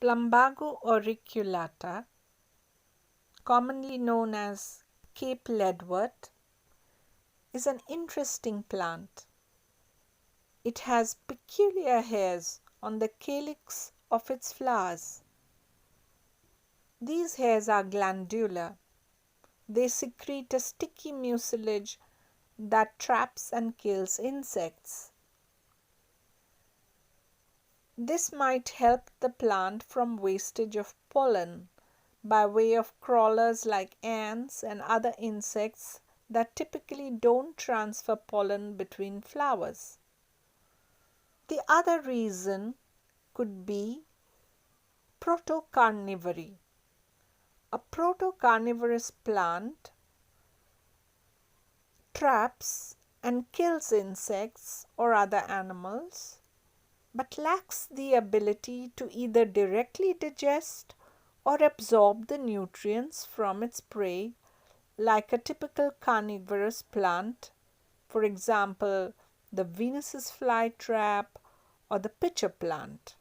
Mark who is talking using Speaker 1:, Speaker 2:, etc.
Speaker 1: Plumbago auriculata, commonly known as Cape leadwort, is an interesting plant. It has peculiar hairs on the calyx of its flowers. These hairs are glandular. They secrete a sticky mucilage that traps and kills insects. This might help the plant from wastage of pollen by way of crawlers like ants and other insects that typically don't transfer pollen between flowers. The other reason could be protocarnivory. A protocarnivorous plant traps and kills insects or other animals, but lacks the ability to either directly digest or absorb the nutrients from its prey like a typical carnivorous plant, for example, the Venus's flytrap or the pitcher plant.